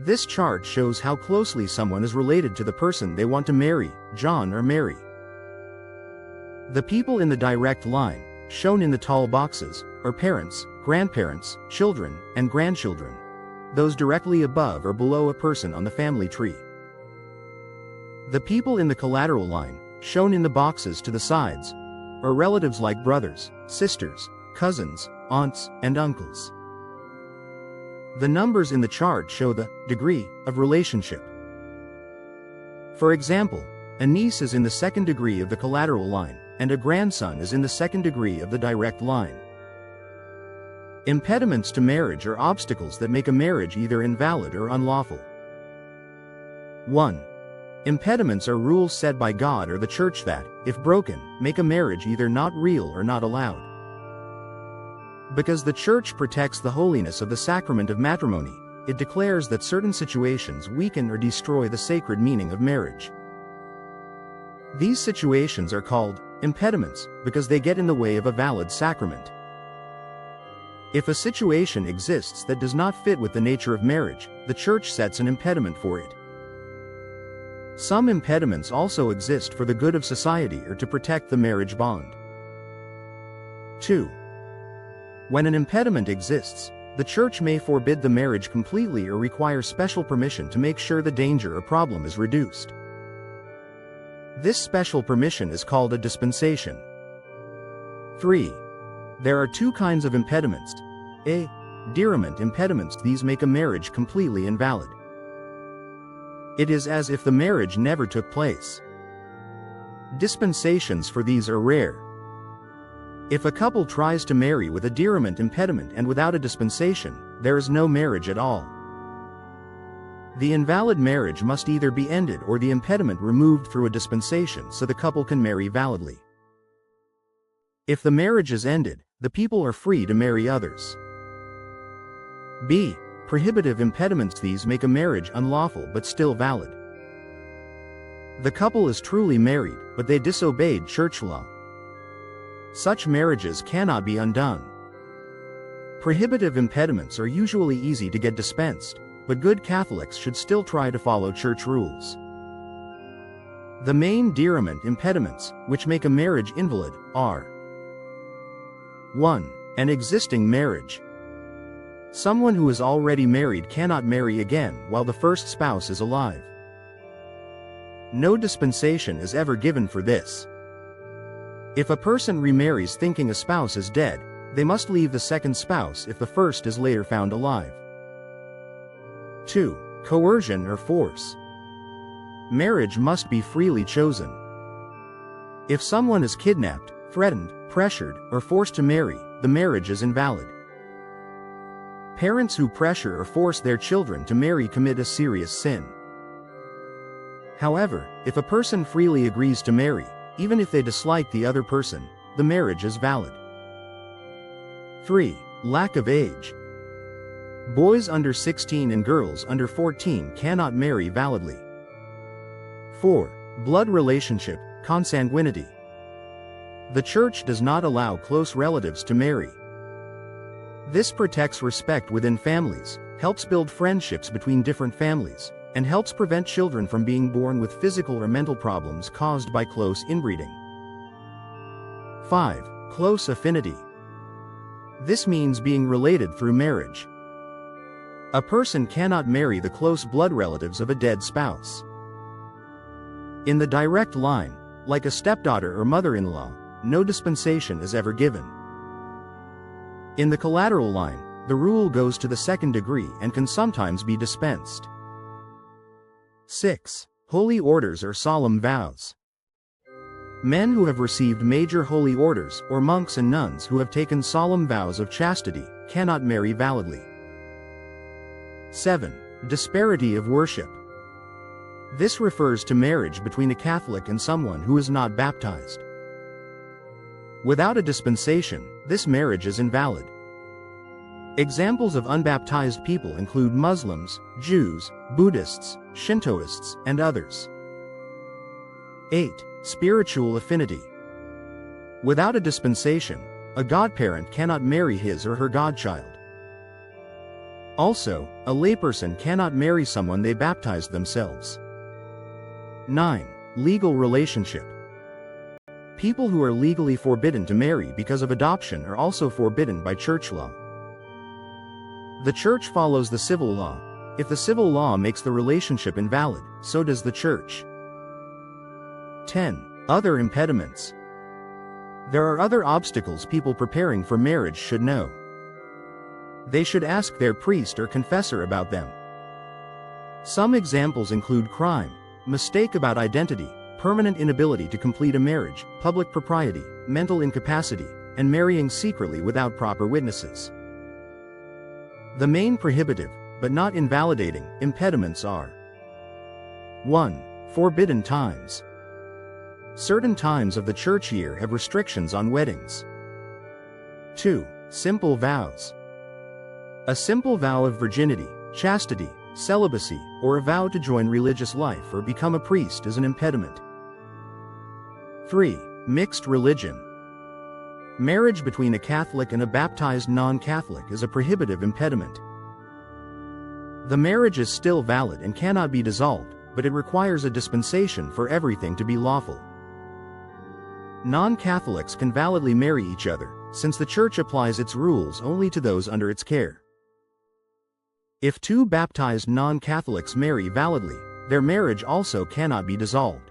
This chart shows how closely someone is related to the person they want to marry, John or Mary. The people in the direct line, shown in the tall boxes, are parents, grandparents, children, and grandchildren. Those directly above or below a person on the family tree. The people in the collateral line, shown in the boxes to the sides, are relatives like brothers, sisters, cousins, aunts, and uncles. The numbers in the chart show the degree of relationship. For example, a niece is in the second degree of the collateral line, and a grandson is in the second degree of the direct line. Impediments to marriage are obstacles that make a marriage either invalid or unlawful. 1. Impediments are rules set by God or the church that, if broken, make a marriage either not real or not allowed. Because the church protects the holiness of the sacrament of matrimony, it declares that certain situations weaken or destroy the sacred meaning of marriage. These situations are called impediments because they get in the way of a valid sacrament. If a situation exists that does not fit with the nature of marriage, the church sets an impediment for it. Some impediments also exist for the good of society or to protect the marriage bond. 2. When an impediment exists, the church may forbid the marriage completely or require special permission to make sure the danger or problem is reduced. This special permission is called a dispensation. 3. There are two kinds of impediments. A. Deriment impediments. These make a marriage completely invalid. It is as if the marriage never took place. Dispensations for these are rare. If a couple tries to marry with a deriment impediment and without a dispensation, there is no marriage at all. The invalid marriage must either be ended or the impediment removed through a dispensation so the couple can marry validly. If the marriage is ended, the people are free to marry others. B. Prohibitive impediments. These make a marriage unlawful but still valid. The couple is truly married, but they disobeyed church law. Such marriages cannot be undone. Prohibitive impediments are usually easy to get dispensed, but good Catholics should still try to follow church rules. The main deriment impediments, which make a marriage invalid, are 1. An existing marriage. Someone who is already married cannot marry again while the first spouse is alive. No dispensation is ever given for this. If a person remarries thinking a spouse is dead, they must leave the second spouse if the first is later found alive. 2. Coercion or force. Marriage must be freely chosen. If someone is kidnapped, threatened, pressured, or forced to marry, the marriage is invalid. Parents who pressure or force their children to marry commit a serious sin. However, if a person freely agrees to marry, even if they dislike the other person, the marriage is valid. 3. Lack of age. Boys under 16 and girls under 14 cannot marry validly. 4. Blood relationship, consanguinity. The church does not allow close relatives to marry. This protects respect within families, helps build friendships between different families, and helps prevent children from being born with physical or mental problems caused by close inbreeding. 5. Close affinity. This means being related through marriage. A person cannot marry the close blood relatives of a dead spouse. In the direct line, like a stepdaughter or mother-in-law, no dispensation is ever given. In the collateral line, the rule goes to the second degree and can sometimes be dispensed. 6. Holy orders or solemn vows. Men who have received major holy orders, or monks and nuns who have taken solemn vows of chastity, cannot marry validly. 7. Disparity of worship. This refers to marriage between a Catholic and someone who is not baptized. Without a dispensation, this marriage is invalid. Examples of unbaptized people include Muslims, Jews, Buddhists, Shintoists, and others. 8. Spiritual affinity. Without a dispensation, a godparent cannot marry his or her godchild. Also, a layperson cannot marry someone they baptized themselves. 9. Legal relationship. People who are legally forbidden to marry because of adoption are also forbidden by church law. The church follows the civil law. If the civil law makes the relationship invalid, so does the church. 10. Other impediments. There are other obstacles people preparing for marriage should know. They should ask their priest or confessor about them. Some examples include crime, mistake about identity, permanent inability to complete a marriage, public propriety, mental incapacity, and marrying secretly without proper witnesses. The main prohibitive, but not invalidating, impediments are: 1. Forbidden times. Certain times of the church year have restrictions on weddings. 2. Simple vows. A simple vow of virginity, chastity, celibacy, or a vow to join religious life or become a priest is an impediment. 3. Mixed religion. Marriage between a Catholic and a baptized non-Catholic is a prohibitive impediment. The marriage is still valid and cannot be dissolved, but it requires a dispensation for everything to be lawful. Non-Catholics can validly marry each other, since the Church applies its rules only to those under its care. If two baptized non-Catholics marry validly, their marriage also cannot be dissolved.